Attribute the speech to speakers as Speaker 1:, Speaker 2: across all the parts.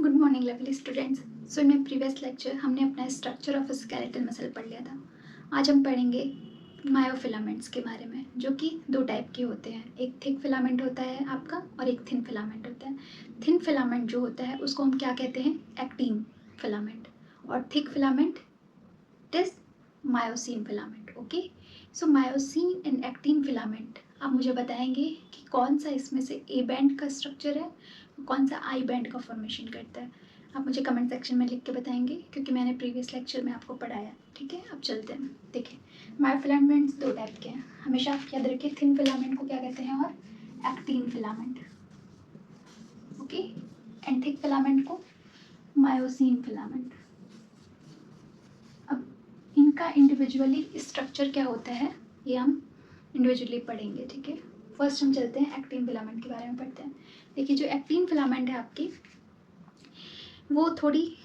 Speaker 1: Good morning lovely students. So in previous lecture हमने अपना structure of skeletal muscle पढ़ लिया था। आज हम पढ़ेंगे मायोफिलामेंट्स के बारे में, जो कि दो टाइप के होते हैं। एक थिक फिलामेंट होता है आपका और एक थिन फिलामेंट होता है। थिन फिलामेंट जो होता है उसको हम क्या कहते हैं? Actin filament. और thick filament is myosin filament. Okay, so myosin and actin filament आप मुझे बताएंगे कि कौन सा इसमें से ए बैंड का स्ट्रक्चर है, कौन सा आई बैंड का फॉर्मेशन करता है। आप मुझे कमेंट सेक्शन में लिख के बताएंगे, क्योंकि मैंने प्रीवियस लेक्चर में आपको पढ़ाया। ठीक है, अब चलते हैं। देखिए, मायोफिलामेंट्स दो टाइप के हैं, हमेशा आप याद रखिए। थिन फिलामेंट को क्या कहते हैं और actin filament. Okay, and thick filament को मायोसिन फिलामेंट। अब इनका इंडिविजुअली स्ट्रक्चर क्या होता है ये हम इंडिविजुअली पढ़ेंगे। ठीक है, फर्स्ट हम चलते हैं एक्टिन फिलामेंट के बारे में पढ़ते हैं। देखिए, जो एक्टिन फिलामेंट है आपकी, वो थोड़ी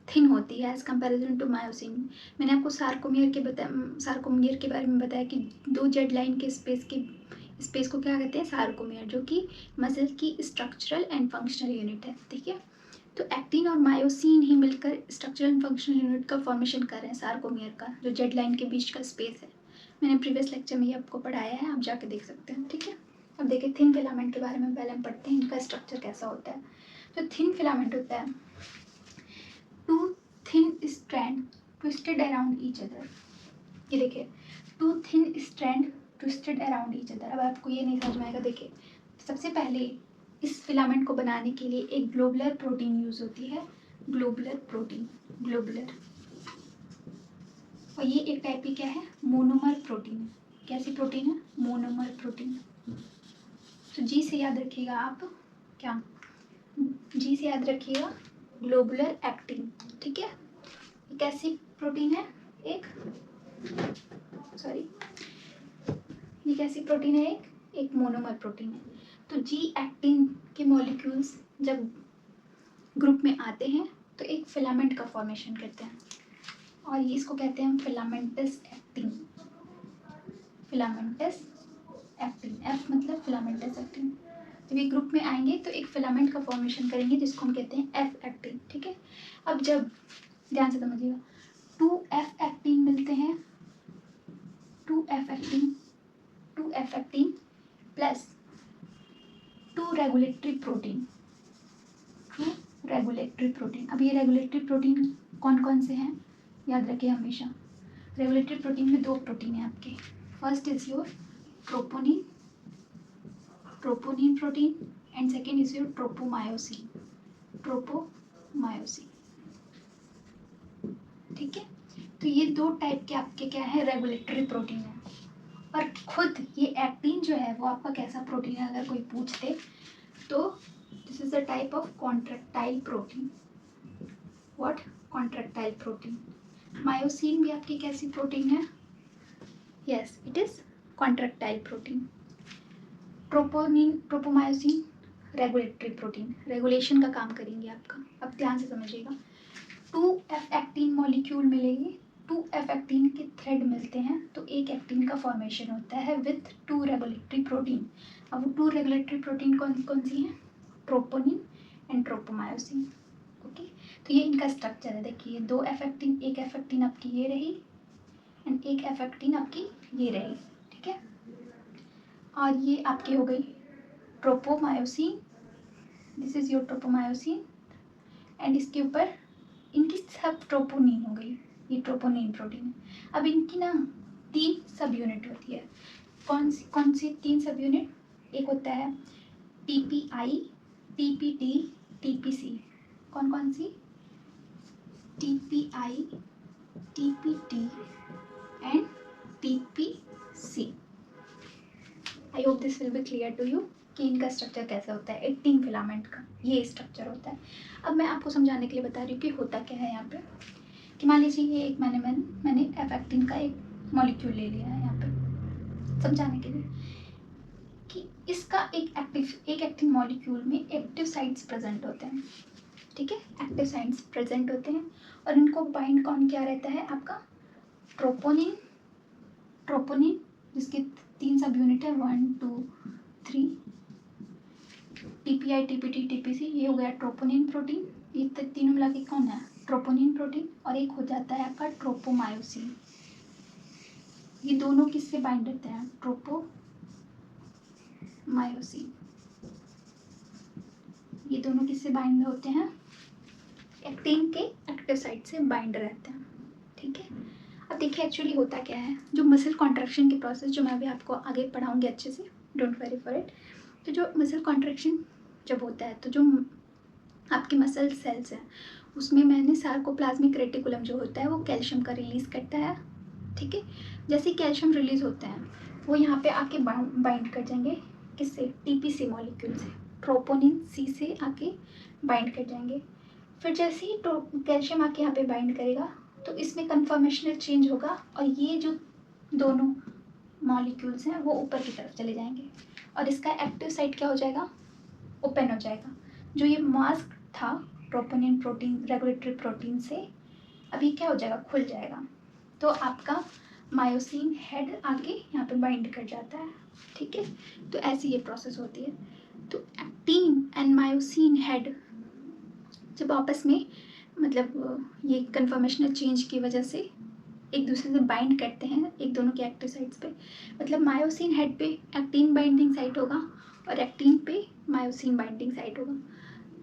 Speaker 1: थिन होती है एज कंपेरिजन टू मायोसिन। मैंने आपको सार्कोमियर के बारे में बताया कि दो जेड लाइन के स्पेस को क्या कहते हैं? सार्कोमियर, जो कि मसल की स्ट्रक्चरल एंड फंक्शनल यूनिट है। ठीक है, तो एक्टिन और मायोसिन ही मिलकर स्ट्रक्चरल एंड फंक्शनल यूनिट का फॉर्मेशन कर रहे हैं, सार्कोमियर का, जो जेड लाइन के बीच का स्पेस है। मैंने प्रीवियस लेक्चर में ये आपको पढ़ाया है, आप जाके देख सकते हैं। ठीक है, अब देखिए थिन फिलामेंट के बारे में पहले हम पढ़ते हैं, इनका स्ट्रक्चर कैसा होता है। तो थिन फिलामेंट होता है two thin strand twisted around each other. ये देखिए, two thin strand twisted around each other. अब आपको ये नहीं समझ में आएगा। देखिए, सबसे पहले इस फिलामेंट को बनाने के लिए एक ग्लोबुलर प्रोटीन यूज होती है। Globular protein, globular. और ये एक टाइप की क्या है? मोनोमर प्रोटीन है। कैसी प्रोटीन है? Monomer protein. तो जी से याद रखिएगा आप, क्या जी से याद रखिएगा? Globular actin. ठीक है, ये कैसी प्रोटीन है? ये कैसी प्रोटीन है? एक मोनोमर प्रोटीन है। तो जी एक्टिन के मॉलिक्यूल्स जब ग्रुप में आते हैं तो एक फिलामेंट का फॉर्मेशन करते हैं, और ये इसको कहते हैं filamentous actin. Filamentous actin, F मतलब फिलामेंटस एक्टिन। जब ये ग्रुप में आएंगे तो एक फिलामेंट का फॉर्मेशन करेंगे, जिसको हम कहते हैं एफ एक्टिन। ठीक है, अब जब ध्यान से समझिएगा, टू एफ एक्टिन मिलते हैं, two F actin plus two regulatory protein, अब ये रेगुलेटरी प्रोटीन कौन कौन से हैं याद रखिए हमेशा। रेगुलेटरी प्रोटीन में दो प्रोटीन है आपके। First is your troponin protein, and second is your tropomyosin. ठीक है, तो ये दो टाइप के आपके क्या है? रेगुलेटरी प्रोटीन है। और खुद ये एक्टिन जो है वो आपका कैसा प्रोटीन है अगर कोई पूछते तो this is a type of contractile protein. What? Contractile protein. Myosin भी आपकी कैसी प्रोटीन है? Yes, it is contractile protein. Tropomyosin regulatory protein, regulation का काम करेंगे आपका। अब ध्यान से समझिएगा, टू एफ एक्टिन मॉलिक्यूल मिलेंगे, टू एफ एक्टिन के थ्रेड मिलते हैं तो एक एक्टिन का फॉर्मेशन होता है विथ टू रेगुलेटरी प्रोटीन। अब वो टू रेगुलेटरी प्रोटीन कौन कौन सी हैं? Troponin and tropomyosin. ओके, तो ये इनका स्ट्रक्चर है। देखिए, दो एफ एक्टिन, एक एफ एक्टिन आपकी ये रही एंड एक एफ एक्टिन आपकी ये रही। ठीक है, और ये आपकी हो गई tropomyosin, this is your tropomyosin, and इसके ऊपर इनकी सब ट्रोपोनिन हो गई, ये ट्रोपोनिन प्रोटीन है। अब इनकी ना तीन सब यूनिट होती है। कौन सी तीन सब यूनिट? एक होता है टीपीआई, टीपीटी, टीपीसी। कौन सी? TPI, TPT and TPC. I hope this will be clear to you कि इनका स्ट्रक्चर कैसा होता है। एक्टिन फिलामेंट का ये स्ट्रक्चर होता है। अब मैं आपको समझाने के लिए बता रही हूँ कि होता क्या है यहाँ पे। कि मान लीजिए ये एक मैंने एफ एक्टिन का एक मॉलिक्यूल ले लिया है यहाँ पे समझाने के लिए कि इसका एक एक्टिन मॉलिक्यूल में एक्टिव साइट्स प्रेजेंट होते हैं। ठीक है, एक्टिव साइट्स प्रेजेंट होते हैं और इनको बाइंड कौन क्या रहता है? आपका ट्रोपोनिन, जिसके तीन सब यूनिट है, 1 2 3, टीपीआई, टीपीटी, टीपीसी। ये हो गया ट्रोपोनिन प्रोटीन, ये तीनों मिला के कौन है, ट्रोपोनिन प्रोटीन, और एक हो जाता है आपका ट्रोपोमायोसिन। ये दोनों किससे बाइंड रहते हैं, ट्रोपोमायोसिन। ये दोनों किससे बाइंड होते हैं, एक्टिन के एक्टिव साइट से बाइंड रहते हैं, ठीक है। अब देखिए एक्चुअली होता क्या है, जो मसल कॉन्ट्रैक्शन की प्रोसेस जो मैं अभी आपको आगे पढ़ाऊंगी अच्छे से, डोंट वरी फॉर इट। तो जो मसल कॉन्ट्रैक्शन जब होता है तो जो आपके मसल सेल्स हैं उसमें मैंने सार्कोप्लाज्मिक रेटिकुलम जो होता है वो कैल्शियम का रिलीज़ करता है, ठीक है। जैसे कैल्शियम रिलीज़ होते हैं वो यहाँ पे आके बाइंड कर जाएंगे, किससे, टीपीसी मॉलिक्यूल से, ट्रोपोनिन सी से आके बाइंड कर जाएंगे। फिर जैसे ही कैल्शियम आके यहाँ पे बाइंड करेगा तो इसमें कन्फॉर्मेशनल चेंज होगा और ये जो दोनों मॉलिक्यूल्स हैं वो ऊपर की तरफ चले जाएंगे और इसका एक्टिव साइट क्या हो जाएगा, ओपन हो जाएगा। जो ये मास्क था ट्रोपोनिन प्रोटीन रेगुलेटरी प्रोटीन से, अभी क्या हो जाएगा, खुल जाएगा। तो आपका मायोसिन हेड आके यहाँ पे बाइंड कर जाता है, ठीक है। तो ऐसी ये प्रोसेस होती है। तो एक्टिन एंड मायोसिन हेड जब आपस में मतलब ये कन्फर्मेशनल चेंज की वजह से एक दूसरे से बाइंड करते हैं एक दोनों के एक्टिव साइट्स पे, मतलब मायोसिन हेड पे एक्टिन बाइंडिंग साइट होगा और एक्टिन पे मायोसिन बाइंडिंग साइट होगा।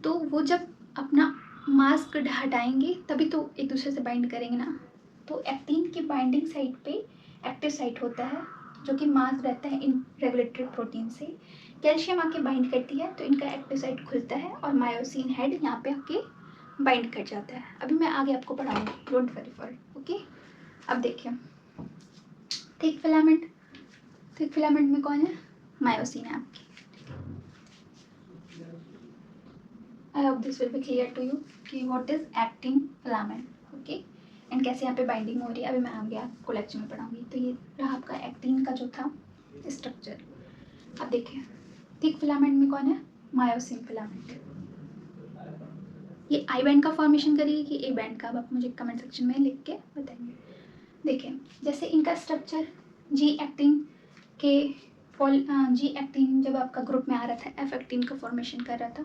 Speaker 1: तो वो जब अपना मास्क हटाएंगे तभी तो एक दूसरे से बाइंड करेंगे ना। तो एक्टिन की बाइंडिंग साइट पे एक्टिव साइट होता है जो कि मास्क रहता है इन रेगुलेटरी प्रोटीन से, कैल्शियम आके बाइंड करती है तो इनका एक्टिव साइट खुलता है और मायोसिन हेड यहाँ पे आके बाइंड कर जाता है। अभी मैं आगे आपको पढ़ाऊंगी, don't worry for it, okay. अब देखिए थिक फिलामेंट, थिक फिलामेंट में कौन है, मायोसिन है आपकी। I hope this will be clear to you कि what is actin filament, okay, and कैसे यहाँ पे बाइंडिंग हो रही है, अभी मैं आगे आपको लेक्चर में पढ़ाऊंगी। तो ये रहा आपका एक्टिन का जो था स्ट्रक्चर। अब देखिए थिक फिलामेंट में कौन है, मायोसिन फिलामेंट। ये आई बैंड का फॉर्मेशन करेगी कि ए बैंड का, अब आप मुझे कमेंट सेक्शन में लिख के बताएंगे। देखिए जैसे इनका स्ट्रक्चर जी एक्टिन के जी एक्टिन जब आपका ग्रुप में आ रहा था एफ एक्टिन का फॉर्मेशन कर रहा था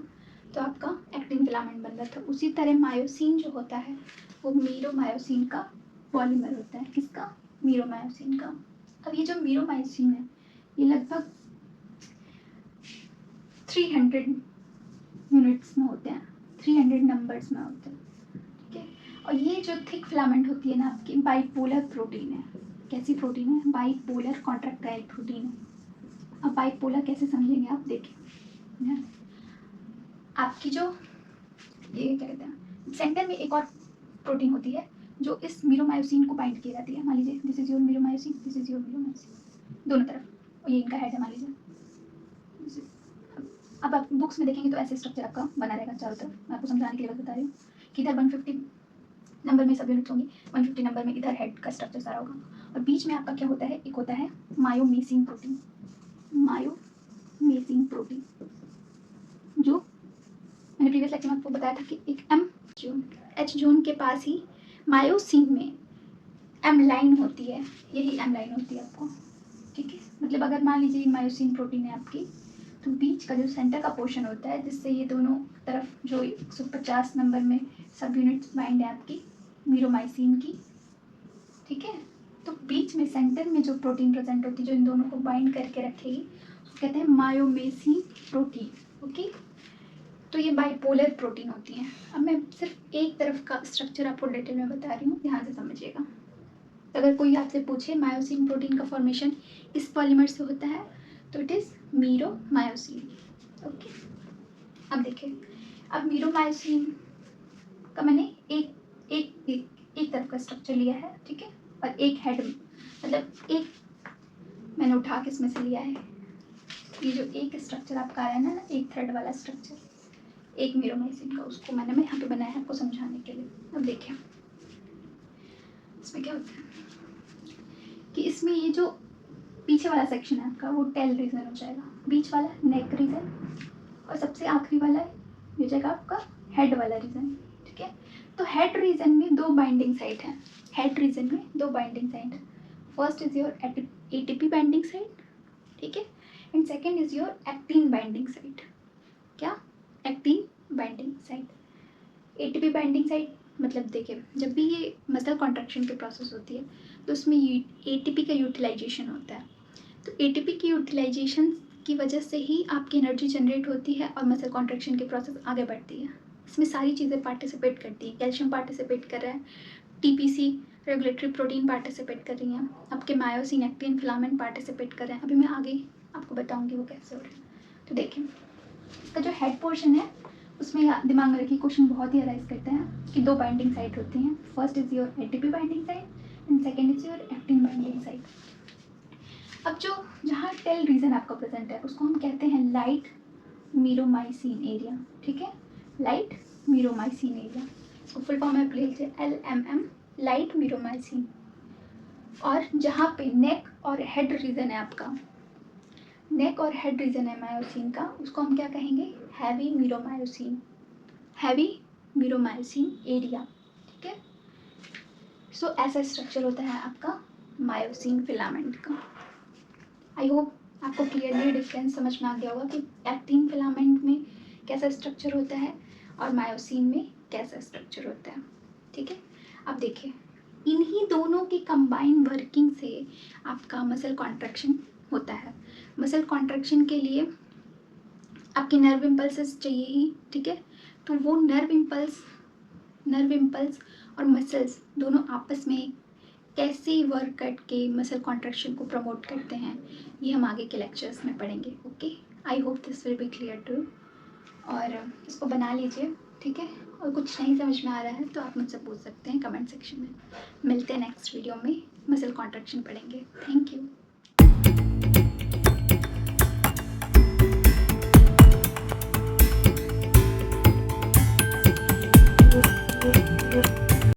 Speaker 1: तो आपका एक्टिन फिलामेंट बन रहा था। उसी तरह मायोसिन जो होता है वो मीरोमायोसिन का पॉलीमर होता है, किसका, मीरोमायोसिन का। अब ये जो मीरोमायोसिन है ये लगभग 300 यूनिट्स में होते हैं, 300 नंबर्स में होते हैं, ठीक है। और ये जो थिक फिलामेंट होती है ना आपकी बाइपोलर प्रोटीन है। कैसी प्रोटीन है, बाइपोलर कॉन्ट्रैक्टाइल प्रोटीन है। अब बाइपोलर कैसे समझेंगे आप, देखिए आपकी जो ये क्या कहते हैं सेंटर में एक और प्रोटीन होती है जो इस मीरोमायोसिन को बाइंड किए रहती है। मान लीजिए this is your meromyosin, this is your meromyosin, दोनों तरफ, और ये इनका हेड है मान लीजिए। अब आप बुक्स में देखेंगे तो ऐसे स्ट्रक्चर आपका बना रहेगा चारों तरफ। मैं आपको समझाने के लिए बस बता रही हूँ कि इधर 150 नंबर में सब यूनिट्स होंगी, 150 नंबर में इधर हेड का स्ट्रक्चर सारा होगा और बीच में आपका क्या होता है, एक होता है मायोमेसिन प्रोटीन, मायोमेसिन प्रोटीन जो मैंने प्रीवियस लेक्चर में आपको बताया था कि एक एम जोन, एच जोन के पास ही मायोसिन में एम लाइन होती है, यही एम लाइन होती है आपको, ठीक है। मतलब अगर मान लीजिए मायोसिन प्रोटीन है आपकी तो बीच का जो सेंटर का पोर्शन होता है जिससे ये दोनों तरफ जो 150 नंबर में सब यूनिट्स बाइंड है आपकी मीरोमाइसिन की, ठीक है। तो बीच में सेंटर में जो प्रोटीन प्रेजेंट होती है जो इन दोनों को बाइंड करके रखेगी उसको कहते हैं मायोमेसिन प्रोटीन, ओके। तो ये बाइपोलर प्रोटीन होती हैं। अब मैं सिर्फ एक तरफ का स्ट्रक्चर आपको डिटेल में बता रही हूँ, ध्यान से समझिएगा। अगर कोई आपसे पूछे मायोसिन प्रोटीन का फॉर्मेशन इस पॉलीमर से होता है तो इट इज़ मीरोमायोसिन, ओके। अब देखिए अब मीरोमायोसिन का मैंने एक तरफ का स्ट्रक्चर लिया है, ठीक है, और एक हेड मतलब एक मैंने उठा के इसमें से लिया है। ये जो एक स्ट्रक्चर आपका आया ना, एक थ्रेड वाला स्ट्रक्चर एक मीरोमाइसिन का, उसको मैं यहाँ पे बनाया है आपको समझाने के लिए। अब देखिए इसमें क्या होता है कि इसमें ये जो पीछे वाला सेक्शन है आपका वो टेल रीजन हो जाएगा, बीच वाला नेक रीजन और सबसे आखिरी वाला ये हो जाएगा आपका हेड वाला रीजन, ठीक है। तो हेड रीजन में दो बाइंडिंग साइट है, हेड रीजन में दो बाइंडिंग साइट है। First is your ATP binding site, ठीक है, and second is your actin binding site. क्या, actin binding site. ATP binding site मतलब देखिए, जब भी ये मसल कॉन्ट्रैक्शन की प्रोसेस होती है तो उसमें एटीपी का यूटिलाइजेशन होता है। तो एटीपी की यूटिलाइजेशन की वजह से ही आपकी एनर्जी जनरेट होती है और मसल कॉन्ट्रैक्शन की प्रोसेस आगे बढ़ती है। इसमें सारी चीज़ें पार्टिसिपेट करती हैं। कैल्शियम पार्टिसिपेट कर रहा है, टीपीसी रेगुलेटरी प्रोटीन पार्टिसिपेट कर रही हैं, आपके मायोसिन एक्टिन फिलामेंट पार्टिसिपेट कर रहे हैं। अभी मैं आगे आपको बताऊंगी वो कैसे हो रहे हैं। तो देखिए, इसका जो हेड पोर्शन है उसमें दिमाग में रखिए, क्वेश्चन बहुत ही अराइज करते हैं कि 2 बाइंडिंग साइट होती हैं। First is your ATP binding site and second is your actin binding site. अब जो जहाँ टेल रीजन आपका प्रेजेंट है उसको हम कहते हैं लाइट मीरोमाइसिन एरिया। ठीक है, लाइट मीरोमाइसिन एरिया, इसको फुल फॉर्म में प्लीज LMM, लाइट मीरोमाइसिन। और जहाँ पे नेक और हेड रीजन है आपका, नेक और हेड रीजन है मायोसिन का, उसको हम क्या कहेंगे, heavy meromyosin, heavy meromyosin area. ठीक है, सो ऐसा स्ट्रक्चर होता है आपका मायोसिन फिलामेंट का। आई होप आपको क्लियरली डिफरेंस समझ में आ गया होगा कि एक्टिन फिलामेंट में कैसा स्ट्रक्चर होता है और मायोसिन में कैसा स्ट्रक्चर होता है। ठीक है, अब देखिए, इन्हीं दोनों की कंबाइन वर्किंग से आपका मसल कॉन्ट्रैक्शन होता है। मसल कॉन्ट्रैक्शन के लिए आपके नर्व इम्पल्सेस चाहिए ही। ठीक है, तो वो नर्व इम्पल्स और मसल्स दोनों आपस में कैसे वर्क करके मसल कॉन्ट्रैक्शन को प्रमोट करते हैं, ये हम आगे के लेक्चर्स में पढ़ेंगे। Okay, I hope this will be clear too. और इसको बना लीजिए। ठीक है, और कुछ नहीं समझ में आ रहा है तो आप मुझसे पूछ सकते हैं कमेंट सेक्शन में। मिलते हैं नेक्स्ट वीडियो में, मसल कॉन्ट्रैक्शन पढ़ेंगे। Thank you.